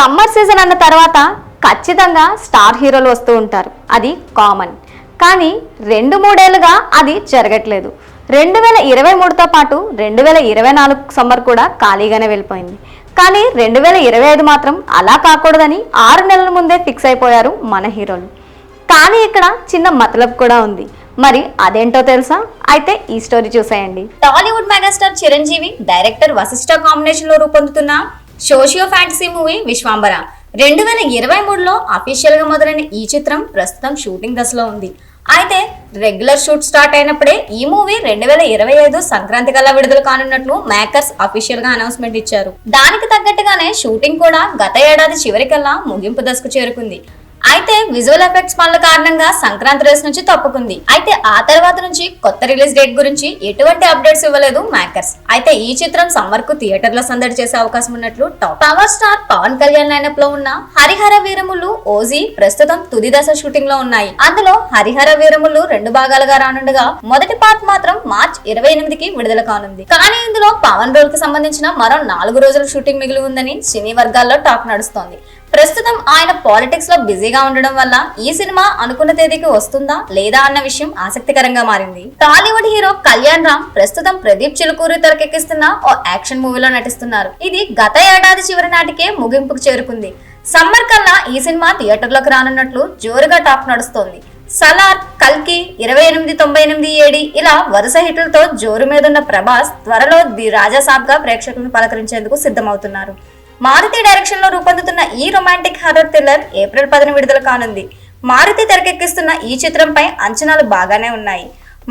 Summer season అన్న తర్వాత ఖచ్చితంగా స్టార్ హీరోలు వస్తూ ఉంటారు, అది కామన్. కానీ 2-3 ఏళ్ళుగా అది జరగట్లేదు. 2023తో పాటు 2024 సమ్మర్ కూడా ఖాళీగానే వెళ్ళిపోయింది. కానీ 2025 మాత్రం అలా కాకూడదని 6 నెలల ముందే ఫిక్స్ అయిపోయారు మన హీరోలు. కానీ ఇక్కడ చిన్న మతలబ్ కూడా ఉంది. మరి అదేంటో తెలుసా? అయితే ఈ స్టోరీ చూసేయండి. Tollywood megastar Chiranjeevi director Vashishta combination లో రూపొందుతున్న సోషియో ఫ్యాంటసీ మూవీ విశ్వాంబర 2023లో అఫీషియల్ గా మొదలైన ఈ చిత్రం ప్రస్తుతం షూటింగ్ దశలో ఉంది. అయితే రెగ్యులర్ షూట్ స్టార్ట్ అయినప్పుడే ఈ మూవీ 2025 సంక్రాంతి కల్లా విడుదల కానున్నట్లు మేకర్స్ అఫీషియల్ గా అనౌన్స్మెంట్ ఇచ్చారు. దానికి తగ్గట్టుగానే షూటింగ్ కూడా గత ఏడాది చివరికల్లా ముగింపు దశకు చేరుకుంది. అయితే విజువల్ ఎఫెక్ట్స్ పనుల కారణంగా సంక్రాంతి రేస్ నుంచి తప్పుకుంది. అయితే ఆ తర్వాత నుంచి కొత్త రిలీజ్ డేట్ గురించి ఎటువంటి అప్డేట్స్ ఇవ్వలేదు మేకర్స్. అయితే ఈ చిత్రం సమ్మర్ కు థియేటర్లో సందడి చేసే అవకాశం ఉన్నట్లు talk. Power star Pawan Kalyan lineup లో ఉన్న హరిహర వీరములు ఓజీ ప్రస్తుతం తుది దశ షూటింగ్ లో ఉన్నాయి. అందులో హరిహర వీరములు 2 భాగాలుగా రానుండగా మొదటి పార్ట్ మాత్రం మార్చ్ 28కి విడుదల కానుంది. కానీ ఇందులో పవన్ రోల్ కి సంబంధించిన మరో 4 రోజుల షూటింగ్ మిగిలి ఉందని సినీ వర్గాల్లో టాక్ నడుస్తోంది. ప్రస్తుతం ఆయన పాలిటిక్స్ లో బిజీగా ఉండడం వల్ల ఈ సినిమా అనుకున్న తేదీకి వస్తుందా లేదా అన్న విషయం ఆసక్తికరంగా మారింది. టాలీవుడ్ హీరో కళ్యాణ్ రామ్ ప్రస్తుతం ప్రదీప్ చిలుకూరి తెరకెక్కిస్తున్న ఓ యాక్షన్ మూవీలో నటిస్తున్నారు. ఇది గత ఏడాది చివరి నాటికే ముగింపుకు చేరుకుంది. సమ్మర్ కల్లా ఈ సినిమా థియేటర్లోకి రానున్నట్లు జోరుగా టాక్ నడుస్తోంది. సలార్, కల్కి, 2898 ఏడి ఇలా వరుస హిట్లతో జోరు మీదున్న ప్రభాస్ త్వరలో ది రాజా సాబ్ గా ప్రేక్షకులను పలకరించేందుకు సిద్ధమవుతున్నారు. మారుతి డైరెక్షన్ లో రూపొందుతున్న ఈ రొమాంటిక్ హారర్ థ్రిల్లర్ ఏప్రిల్ 10న విడుదల కానుంది. మారుతి తెరకెక్కిస్తున్న ఈ చిత్రంపై అంచనాలు బాగానే ఉన్నాయి.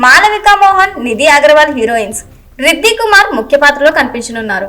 మాలవికా మోహన్, నిధి అగర్వాల్ హీరోయిన్స్, రిద్ది కుమార్ ముఖ్య పాత్రలో కనిపించనున్నారు.